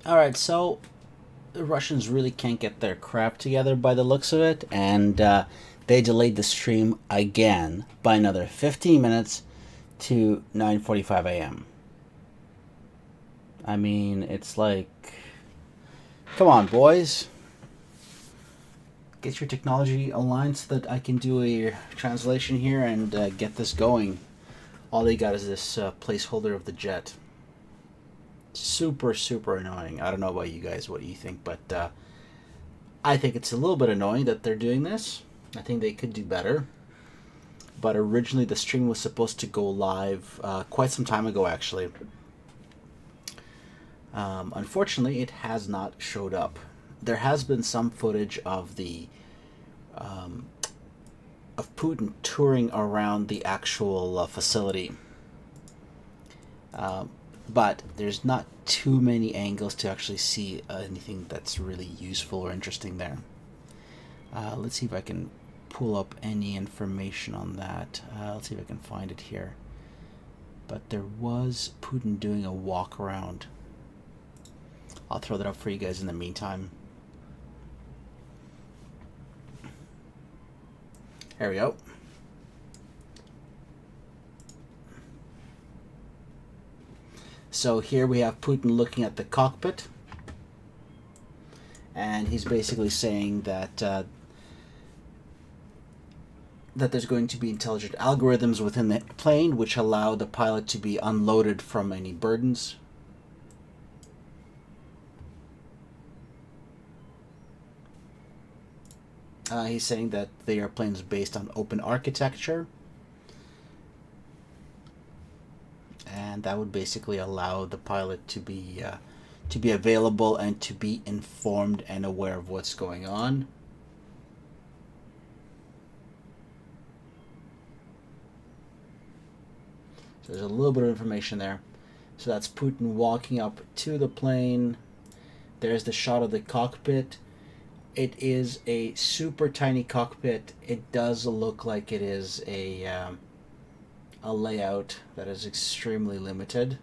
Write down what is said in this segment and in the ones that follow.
Alright, so the Russians really can't get their crap together by the looks of it, and they delayed the stream again by another 15 minutes to 9:45 a.m. I mean, it's like, come on, boys. Get your technology aligned so that I can do a translation here and get this going. All they got is this placeholder of the jet. Super, super annoying. I don't know about you guys, what do you think? But I think it's a little bit annoying that they're doing this. I think they could do better. But originally the stream was supposed to go live quite some time ago, actually. Unfortunately, it has not showed up. There has been some footage of the of Putin touring around the actual facility. But there's not too many angles to actually see anything that's really useful or interesting there. Let's see if I can pull up any information on that. Let's see if I can find it here. But there was Putin doing a walk around. I'll throw that up for you guys in the meantime. There we go. So here we have Putin looking at the cockpit, and he's basically saying that that there's going to be intelligent algorithms within the plane which allow the pilot to be unloaded from any burdens. He's saying that the airplane is based on open architecture, and that would basically allow the pilot to be available and to be informed and aware of what's going on. So there's a little bit of information there. So that's Putin walking up to the plane. There's the shot of the cockpit. It is a super tiny cockpit. It does look like it is a layout that is extremely limited,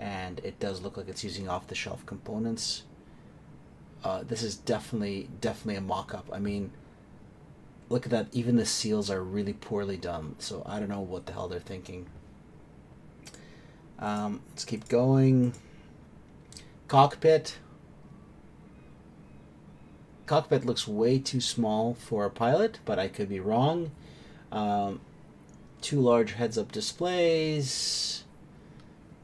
and it does look like it's using off-the-shelf components. This is definitely a mock-up. I mean, look at that. Even the seals are really poorly done, so I don't know what the hell they're thinking. Let's keep going. Cockpit looks way too small for a pilot, but I could be wrong. Two large heads-up displays,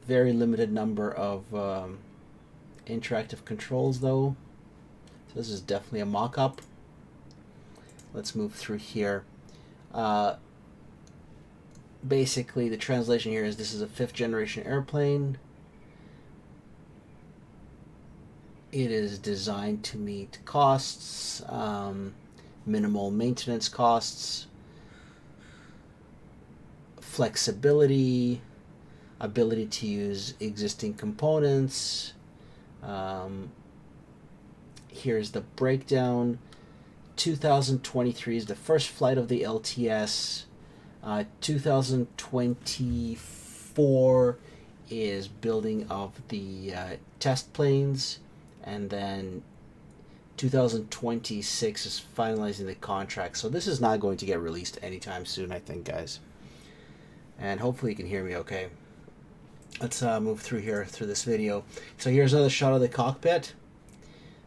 very limited number of interactive controls though. So this is definitely a mock-up. Let's move through here. Basically the translation here is this is a 5th generation airplane. It is designed to meet costs, minimal maintenance costs, flexibility, ability to use existing components. Here's the breakdown. 2023 is the first flight of the LTS. 2024 is building of the test planes. And then 2026 is finalizing the contract. So this is not going to get released anytime soon, I think, guys. And hopefully you can hear me okay. Let's move through here through this video. So here's another shot of the cockpit.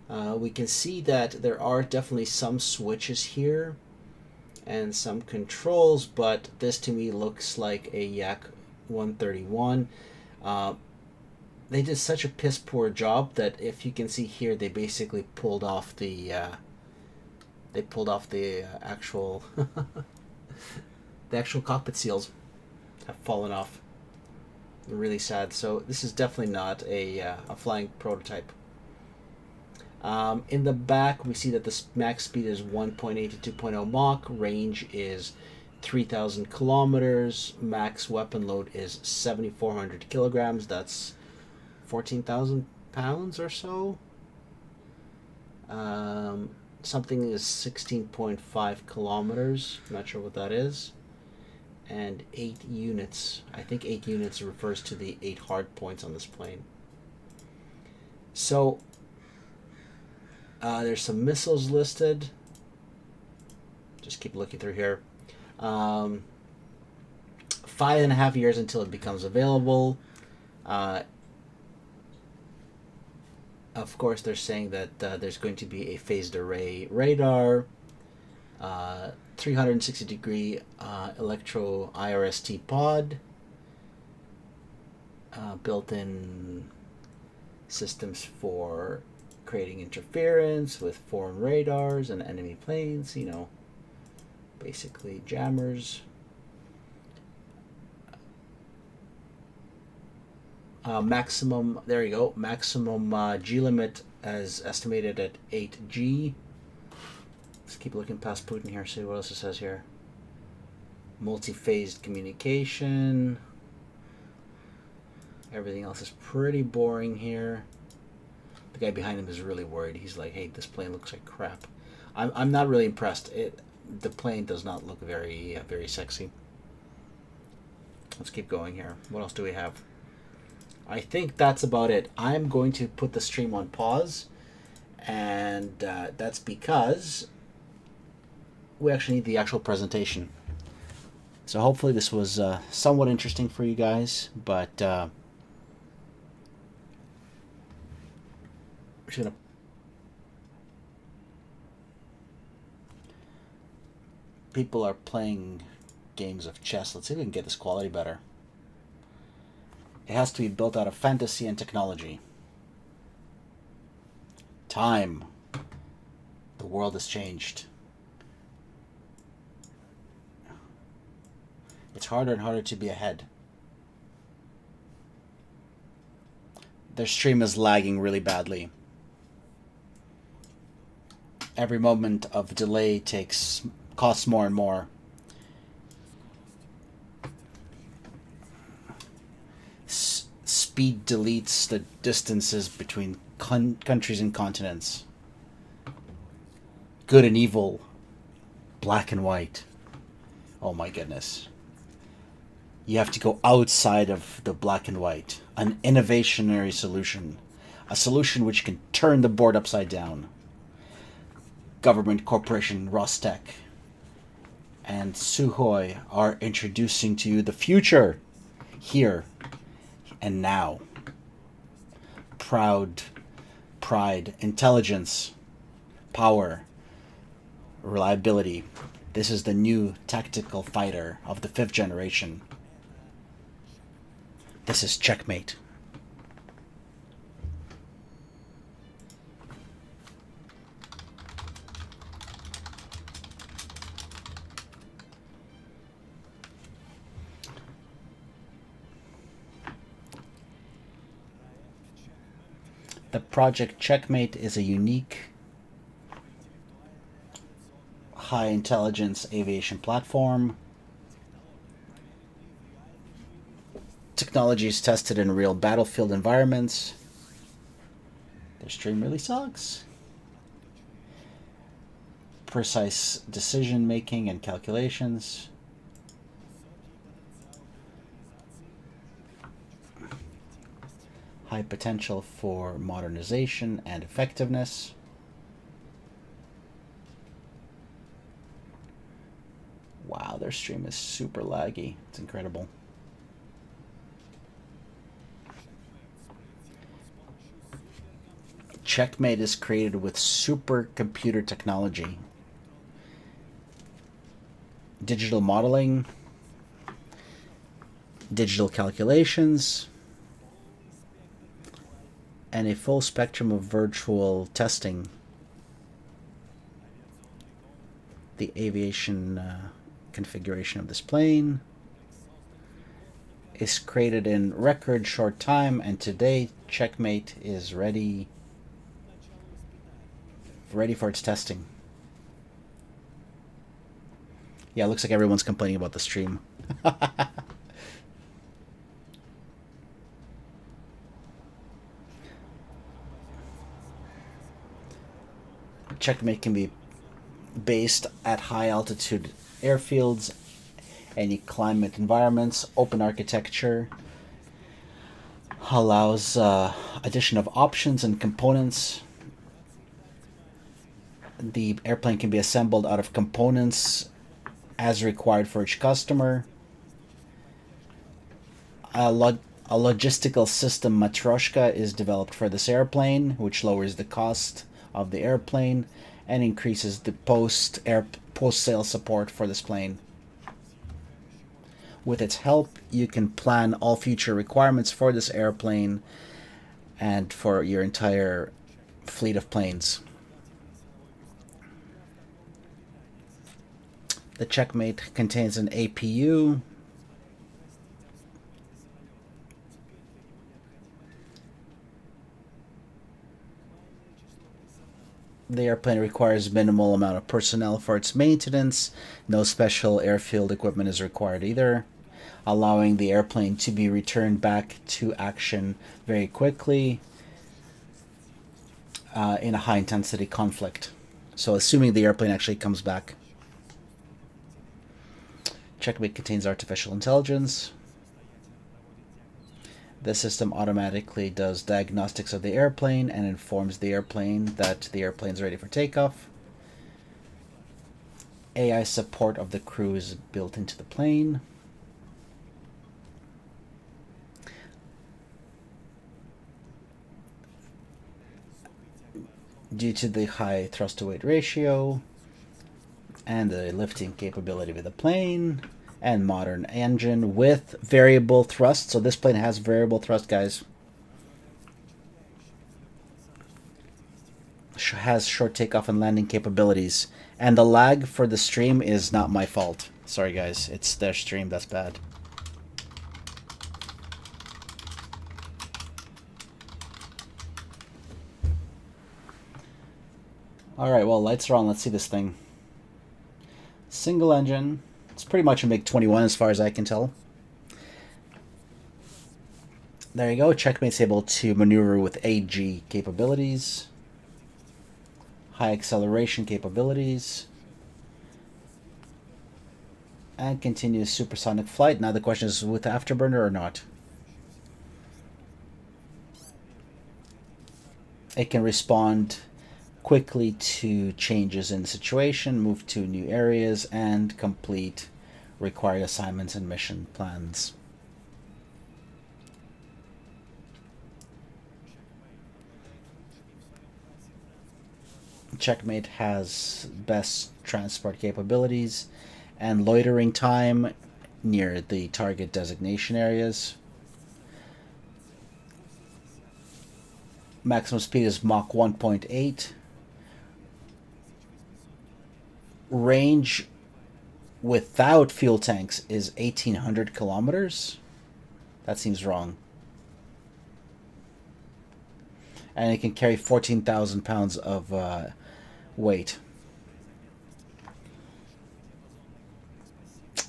We can see that there are definitely some switches here and some controls, but this to me looks like a Yak 131. They did such a piss poor job that if you can see here, they basically pulled off the actual the actual cockpit seals have fallen off. Really sad. So this is definitely not a flying prototype. In the back, we see that the max speed is 1.8 to 2.0 Mach. Range is 3,000 kilometers. Max weapon load is 7,400 kilograms. That's 14,000 pounds or so. Something is 16.5 kilometers. I'm not sure what that is. And 8 units. I think 8 units refers to the 8 hard points on this plane. So there's some missiles listed. Just keep looking through here. 5.5 years until it becomes available. Of course, they're saying that there's going to be a phased array radar, 360-degree electro IRST pod, built-in systems for creating interference with foreign radars and enemy planes, you know, basically jammers. Maximum, there you go, maximum G limit as estimated at 8G. Let's keep looking past Putin here, see what else it says here. Multi-phased communication. Everything else is pretty boring here. The guy behind him is really worried. He's like, hey, this plane looks like crap. I'm not really impressed. The plane does not look very sexy. Let's keep going here. What else do we have? I think that's about it. I'm going to put the stream on pause, and that's because we actually need the actual presentation. So hopefully this was somewhat interesting for you guys, but I'm just gonna people are playing games of chess. Let's see if we can get this quality better. It has to be built out of fantasy and technology. Time. The world has changed. It's harder and harder to be ahead. Their stream is lagging really badly. Every moment of delay costs more and more. Speed deletes the distances between countries and continents. Good and evil. Black and white. Oh my goodness. You have to go outside of the black and white. An innovationary solution. A solution which can turn the board upside down. Government corporation Rostech and Suhoi are introducing to you the future. Here and now. Pride, intelligence, power, reliability. This is the new tactical fighter of the 5th generation. This is Checkmate. The project Checkmate is a unique high intelligence aviation platform. Technology is tested in real battlefield environments. Their stream really sucks. Precise decision making and calculations. High potential for modernization and effectiveness. Wow, their stream is super laggy. It's incredible. Checkmate is created with supercomputer technology. Digital modeling, digital calculations, and a full spectrum of virtual testing. The aviation configuration of this plane is created in record short time, and today Checkmate is ready for its testing. Yeah, it looks like everyone's complaining about the stream. Checkmate can be based at high altitude airfields, any climate environments, open architecture, allows addition of options and components. The airplane can be assembled out of components as required for each customer. A logistical system Matryoshka is developed for this airplane, which lowers the cost of the airplane and increases the post-sale support for this plane. With its help, you can plan all future requirements for this airplane and for your entire fleet of planes. The Checkmate contains an APU. The airplane requires minimal amount of personnel for its maintenance. No special airfield equipment is required either, allowing the airplane to be returned back to action very quickly in a high-intensity conflict. So assuming the airplane actually comes back. Checkmate contains artificial intelligence. The system automatically does diagnostics of the airplane and informs the airplane that the airplane is ready for takeoff. AI support of the crew is built into the plane. Due to the high thrust-to-weight ratio and the lifting capability of the plane, and modern engine with variable thrust. So this plane has variable thrust, guys. Has short takeoff and landing capabilities. And the lag for the stream is not my fault. Sorry, guys. It's their stream that's bad. Alright, well, lights are on. Let's see this thing. Single engine. It's pretty much a MiG-21 as far as I can tell. There you go. Checkmate's able to maneuver with AG capabilities. High acceleration capabilities. And continuous supersonic flight. Now the question is with afterburner or not. It can respond quickly to changes in the situation, move to new areas, and complete required assignments and mission plans. Checkmate has best transport capabilities and loitering time near the target designation areas. Maximum speed is Mach 1.8. Range without fuel tanks is 1,800 kilometers. That seems wrong. And it can carry 14,000 pounds of weight.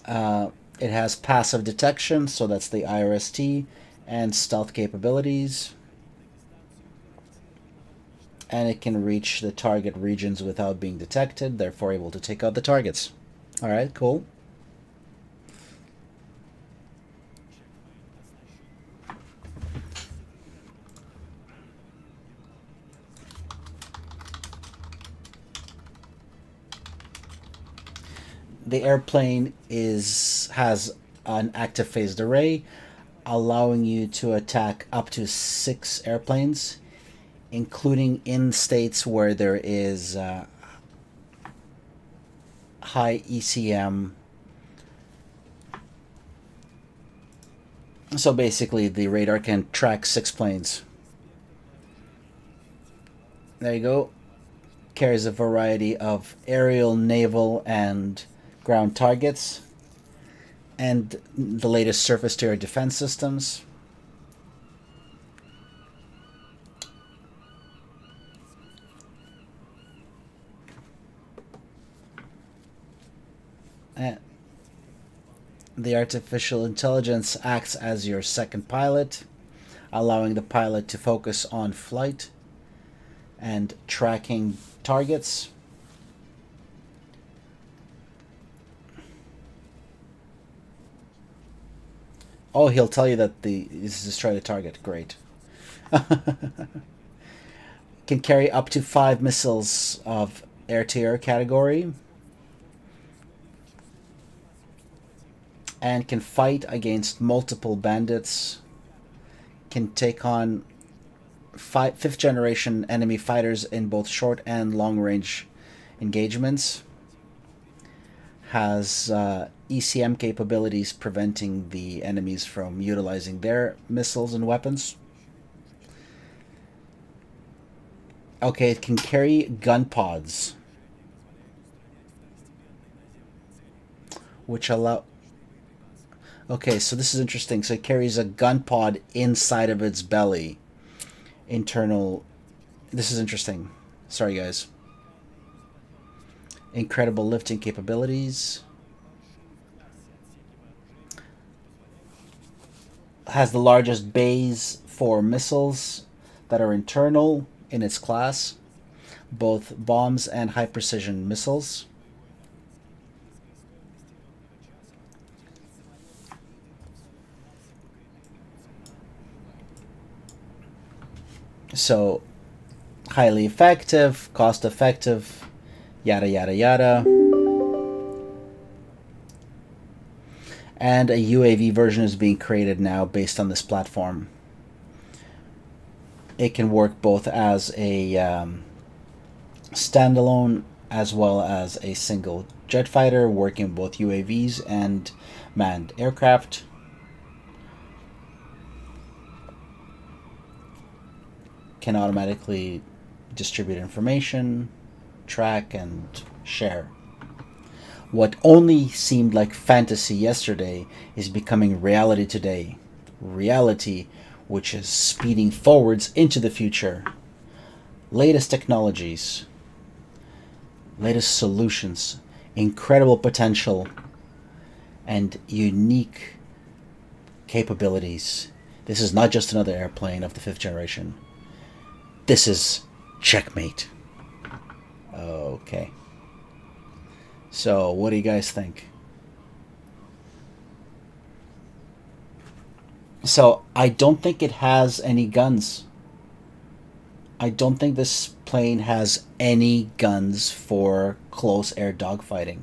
It has passive detection, so that's the IRST, and stealth capabilities. And it can reach the target regions without being detected, therefore able to take out the targets. Alright, cool. The airplane has an active phased array, allowing you to attack up to 6 airplanes, including in states where there is high ECM. So basically the radar can track 6 planes. There you go. Carries a variety of aerial, naval, and ground targets, and the latest surface-to-air defense systems. And the artificial intelligence acts as your second pilot, allowing the pilot to focus on flight and tracking targets. Oh, he'll tell you that this is destroy the target. Great. Can carry up to 5 missiles of air-to-air category. And can fight against multiple bandits. Can take on 5th generation enemy fighters in both short and long range engagements. Has ECM capabilities preventing the enemies from utilizing their missiles and weapons. Okay, it can carry gun pods, which allow... Okay, so this is interesting. So it carries a gun pod inside of its belly. Internal... This is interesting. Sorry, guys. Incredible lifting capabilities. Has the largest bays for missiles that are internal in its class. Both bombs and high precision missiles. So, highly effective, cost effective, yada yada yada. And a UAV version is being created now based on this platform. It can work both as a standalone as well as a single jet fighter, working both UAVs and manned aircraft. Can automatically distribute information, track, and share. What only seemed like fantasy yesterday is becoming reality today. Reality which is speeding forwards into the future. Latest technologies, latest solutions, incredible potential, and unique capabilities. This is not just another airplane of the 5th generation. This is Checkmate. Okay. So, what do you guys think? So, I don't think it has any guns. I don't think this plane has any guns for close air dogfighting.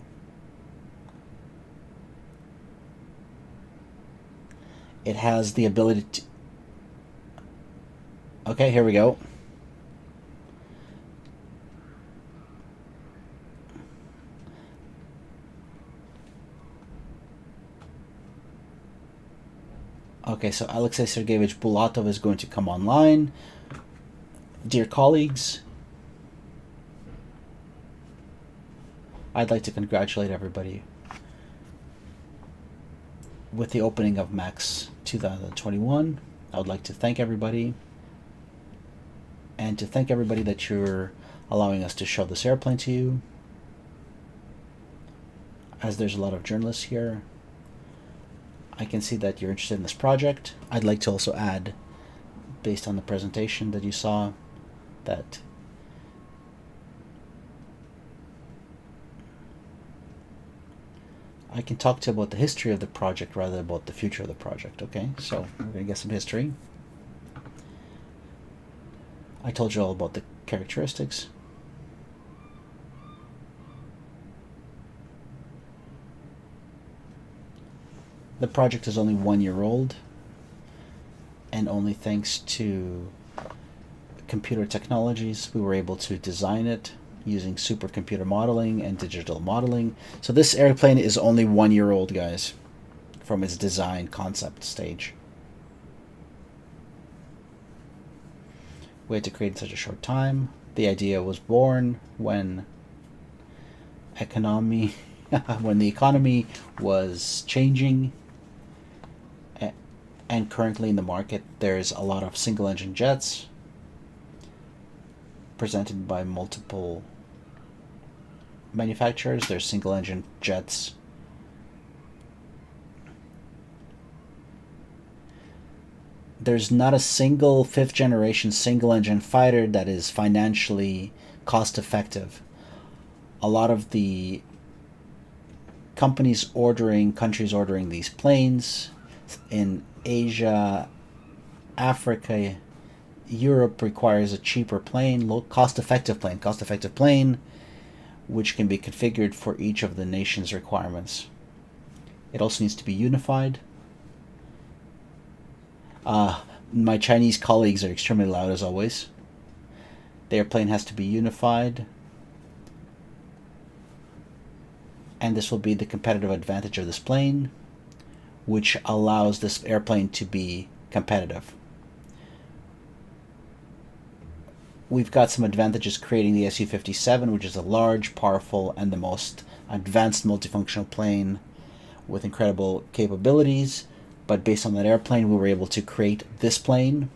It has the ability to... Okay, here we go. Okay, so Alexei Sergeyevich Bulatov is going to come online. Dear colleagues, I'd like to congratulate everybody with the opening of MAKS 2021. I would like to thank everybody, and to thank everybody that you're allowing us to show this airplane to you, as there's a lot of journalists here. I can see that you're interested in this project. I'd like to also add, based on the presentation that you saw, that I can talk to you about the history of the project rather than about the future of the project. Okay, so we're going to get some history. I told you all about the characteristics. The project is only 1 year old, and only thanks to computer technologies we were able to design it using supercomputer modeling and digital modeling. So this airplane is only 1 year old, guys, from its design concept stage. We had to create in such a short time. The idea was born when when the economy was changing. And currently in the market, there's a lot of single-engine jets presented by multiple manufacturers. There's single-engine jets. There's not a single 5th generation single-engine fighter that is financially cost-effective. A lot of the countries ordering these planes in Asia, Africa, Europe requires a cheaper plane, low cost-effective plane, which can be configured for each of the nation's requirements. It also needs to be unified. My Chinese colleagues are extremely loud as always. The airplane has to be unified, and this will be the competitive advantage of this plane, which allows this airplane to be competitive. We've got some advantages creating the Su-57, which is a large, powerful, and the most advanced multifunctional plane with incredible capabilities. But based on that airplane, we were able to create this plane,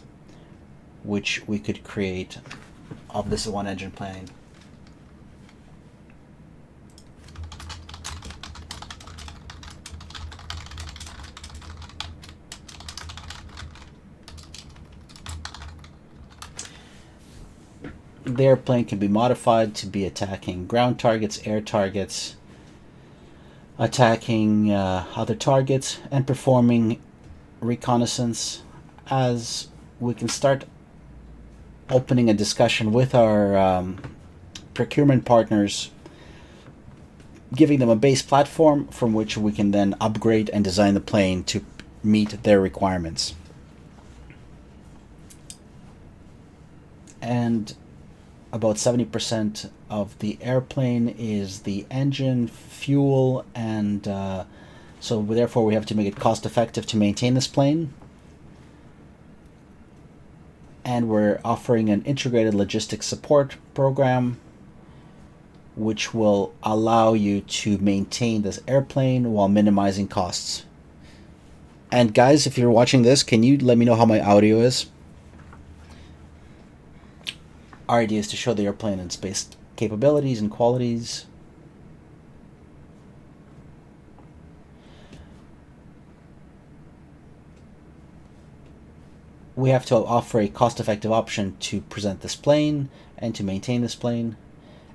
which we could create of this one-engine plane. The airplane can be modified to be attacking ground targets, air targets, attacking other targets, and performing reconnaissance. As we can start opening a discussion with our procurement partners, giving them a base platform from which we can then upgrade and design the plane to meet their requirements. And about 70% of the airplane is the engine, fuel, and so therefore we have to make it cost effective to maintain this plane. And we're offering an integrated logistics support program which will allow you to maintain this airplane while minimizing costs. And guys, if you're watching this, can you let me know how my audio is? Our idea is to show the airplane and space capabilities and qualities. We have to offer a cost-effective option to present this plane and to maintain this plane,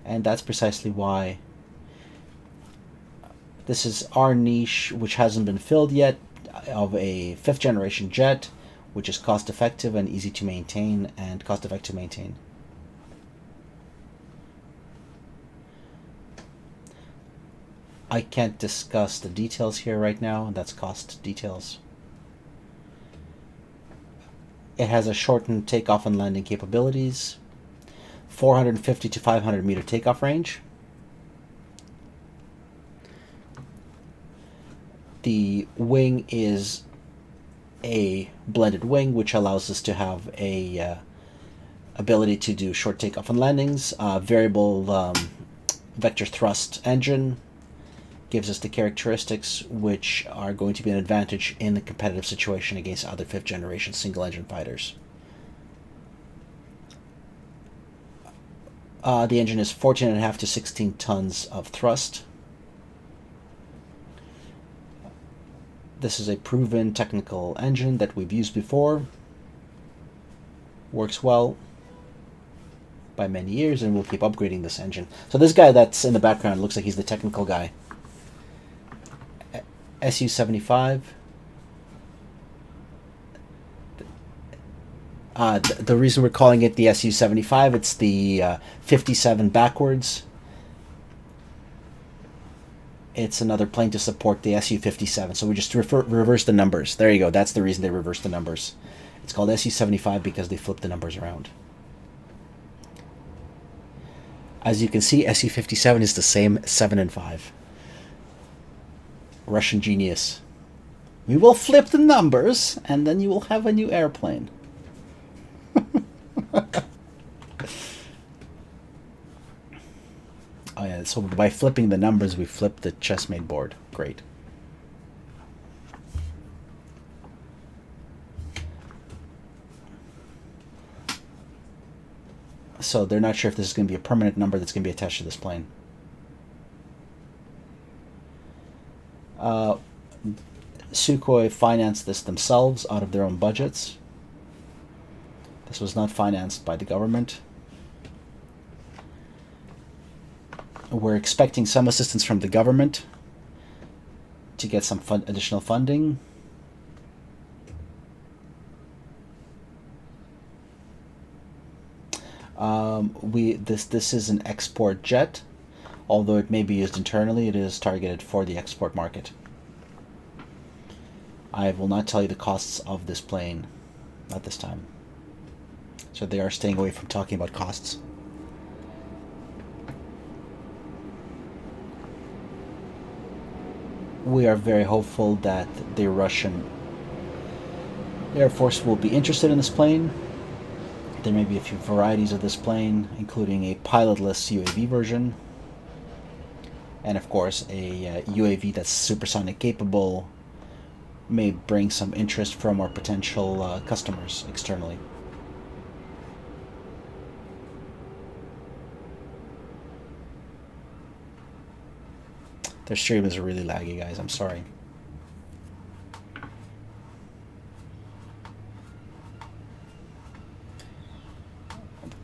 and that's precisely why this is our niche, which hasn't been filled yet, of a 5th generation jet, which is cost-effective and easy to maintain and cost-effective to maintain. I can't discuss the details here right now, that's cost details. It has a shortened takeoff and landing capabilities, 450 to 500 meter takeoff range. The wing is a blended wing, which allows us to have a ability to do short takeoff and landings. Variable vector thrust engine gives us the characteristics which are going to be an advantage in the competitive situation against other 5th generation single engine fighters. The engine is 14.5 to 16 tons of thrust. This is a proven technical engine that we've used before. Works well by many years, and we'll keep upgrading this engine. So this guy that's in the background looks like he's the technical guy. Su-75. The reason we're calling it the Su-75, it's the 57 backwards. It's another plane to support the Su-57, so we just reverse the numbers. There you go, that's the reason they reverse the numbers. It's called Su-75 because they flip the numbers around. As you can see, Su-57 is the same 7 and 5. Russian genius. We will flip the numbers, and then you will have a new airplane. Oh yeah, so by flipping the numbers, we flip the Checkmate board. Great. So they're not sure if this is going to be a permanent number that's going to be attached to this plane. Sukhoi financed this themselves out of their own budgets. This was not financed by the government. We're expecting some assistance from the government to get some additional funding. This is an export jet. Although it may be used internally, it is targeted for the export market. I will not tell you the costs of this plane at this time. So they are staying away from talking about costs. We are very hopeful that the Russian Air Force will be interested in this plane. There may be a few varieties of this plane, including a pilotless UAV version, and of course a UAV that's supersonic capable may bring some interest from our potential customers externally. Their stream is really laggy, guys. I'm sorry.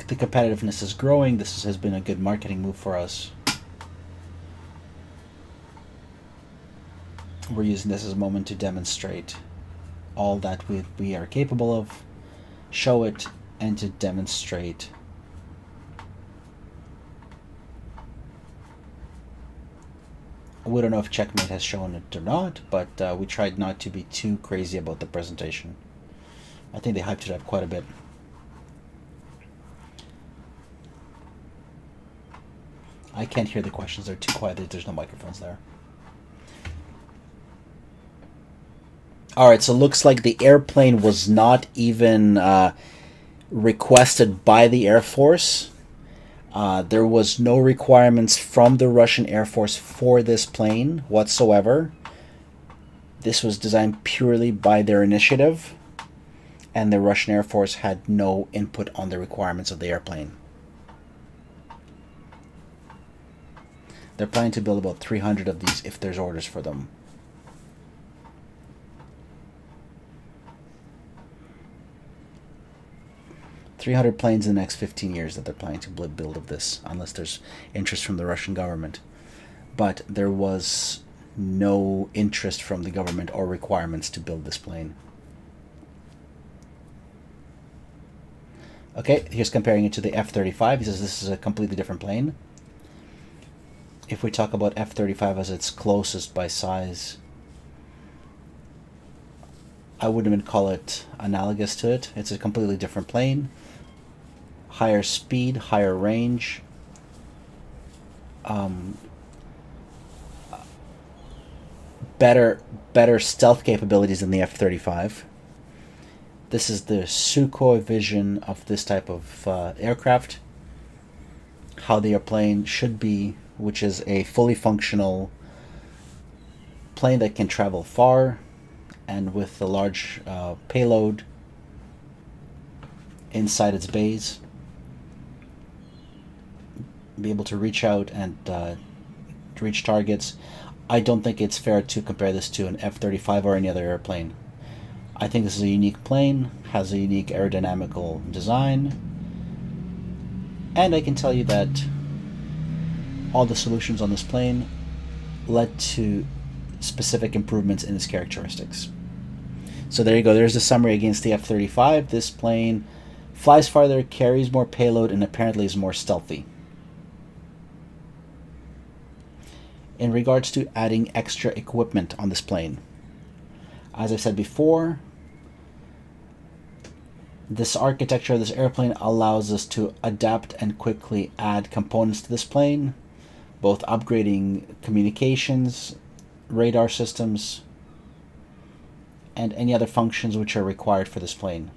The competitiveness is growing. This has been a good marketing move for us. We're using this as a moment to demonstrate all that we are capable of, show it, and to demonstrate we don't know if Checkmate has shown it or not, but we tried not to be too crazy about the presentation. I think they hyped it up quite a bit. I can't hear the questions. They're too quiet. There's no microphones there. Alright, so it looks like the airplane was not even requested by the Air Force. There was no requirements from the Russian Air Force for this plane whatsoever. This was designed purely by their initiative, and the Russian Air Force had no input on the requirements of the airplane. They're planning to build about 300 of these if there's orders for them. $300 planes in the next 15 years that they're planning to build of this, unless there's interest from the Russian government. But there was no interest from the government or requirements to build this plane. Okay, here's comparing it to the F-35. He says this is a completely different plane. If we talk about F-35 as its closest by size, I wouldn't even call it analogous to it. It's a completely different plane. Higher speed, higher range. Better stealth capabilities than the F-35. This is the Sukhoi vision of this type of aircraft. How the airplane should be, which is a fully functional plane that can travel far and with a large payload inside its bays, be able to reach out and reach targets. I don't think it's fair to compare this to an F-35 or any other airplane. I think this is a unique plane, has a unique aerodynamical design, and I can tell you that all the solutions on this plane led to specific improvements in its characteristics. So there you go. There's the summary against the F-35. This plane flies farther, carries more payload, and apparently is more stealthy. In regards to adding extra equipment on this plane, as I said before, this architecture of this airplane allows us to adapt and quickly add components to this plane, both upgrading communications, radar systems, and any other functions which are required for this plane.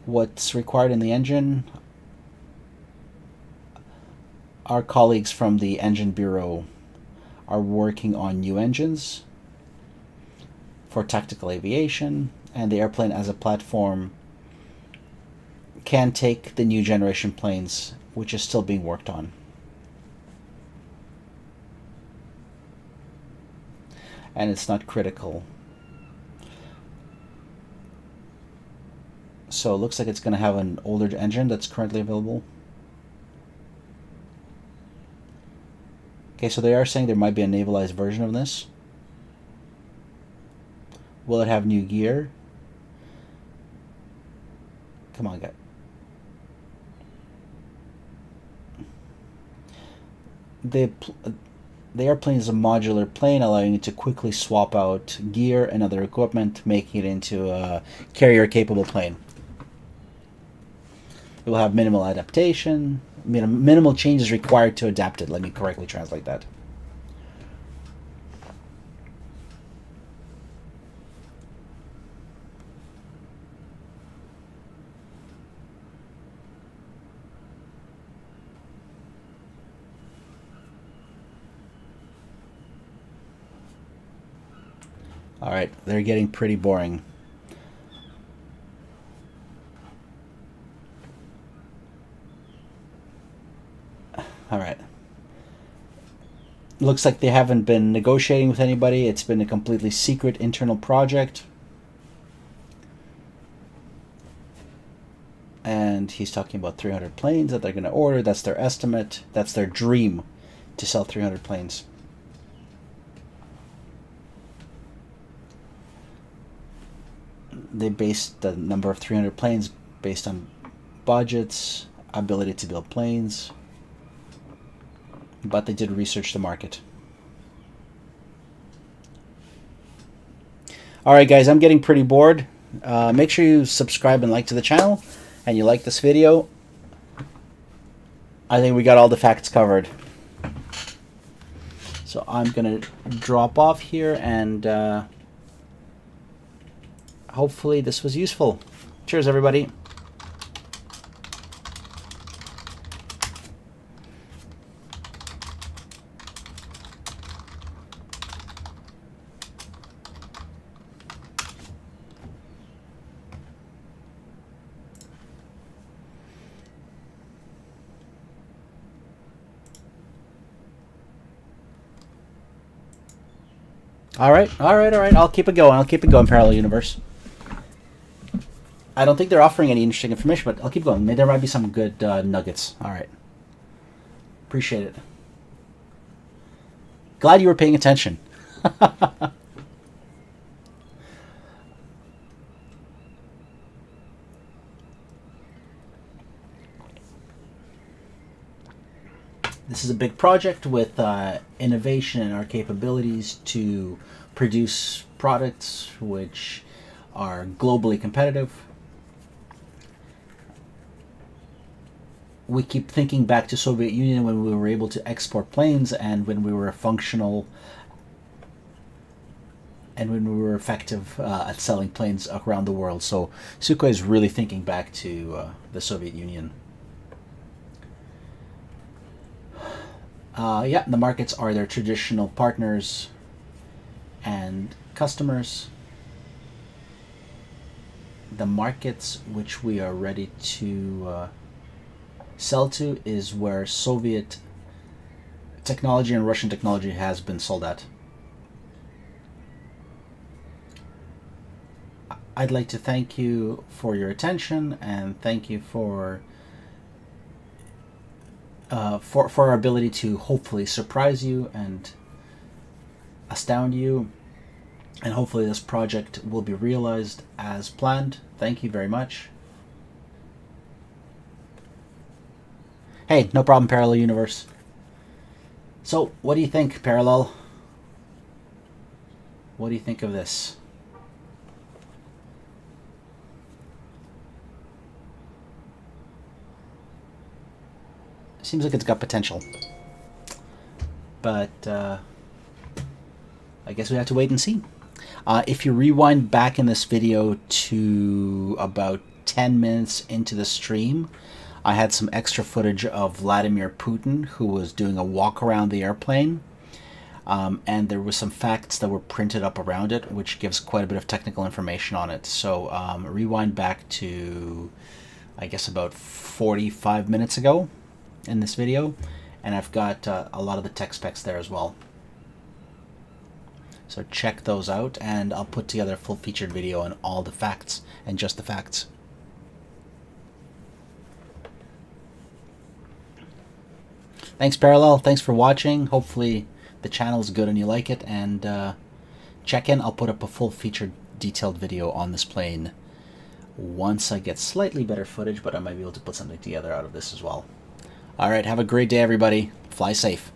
What's required in the engine, our colleagues from the Engine Bureau are working on new engines for tactical aviation, and the airplane as a platform can take the new generation planes, which is still being worked on. And it's not critical. So it looks like it's going to have an older engine that's currently available. Okay, so they are saying there might be a navalized version of this. Will it have new gear? Come on, guys. the airplane is a modular plane, allowing you to quickly swap out gear and other equipment, making it into a carrier-capable plane. It will have minimal adaptation, minimal changes required to adapt it. Let me correctly translate that. All right, they're getting pretty boring. All right. Looks like they haven't been negotiating with anybody. It's been a completely secret internal project. And he's talking about 300 planes that they're going to order. That's their estimate. That's their dream, to sell 300 planes. They based the number of 300 planes based on budgets, ability to build planes, but they did research the market. Alright guys, I'm getting pretty bored. Make sure you subscribe and like to the channel, and you like this video. I think we got all the facts covered. So I'm going to drop off here, and hopefully this was useful. Cheers, everybody. All right. I'll keep it going, Parallel Universe. I don't think they're offering any interesting information, but I'll keep going. Maybe there might be some good nuggets. All right. Appreciate it. Glad you were paying attention. This is a big project with innovation in our capabilities to produce products which are globally competitive. We keep thinking back to Soviet Union when we were able to export planes, and when we were functional and when we were effective at selling planes around the world. So Sukhoi is really thinking back to the Soviet Union. Yeah, the markets are their traditional partners and customers. The markets which we are ready to sell to is where Soviet technology and Russian technology has been sold at. I'd like to thank you for your attention, and thank you for our ability to hopefully surprise you and astound you, and hopefully this project will be realized as planned. Thank you very much. Hey, no problem, Parallel Universe. So, what do you think, Parallel? What do you think of this? Seems like it's got potential. But I guess we have to wait and see. If you rewind back in this video to about 10 minutes into the stream, I had some extra footage of Vladimir Putin, who was doing a walk around the airplane. And there were some facts that were printed up around it, which gives quite a bit of technical information on it. So rewind back to, I guess, about 45 minutes ago in this video, and I've got a lot of the tech specs there as well. So check those out, and I'll put together a full featured video on all the facts and just the facts. Thanks, Parallel. Thanks for watching. Hopefully the channel is good and you like it, and check in. I'll put up a full featured detailed video on this plane once I get slightly better footage, but I might be able to put something together out of this as well. All right, have a great day, everybody. Fly safe.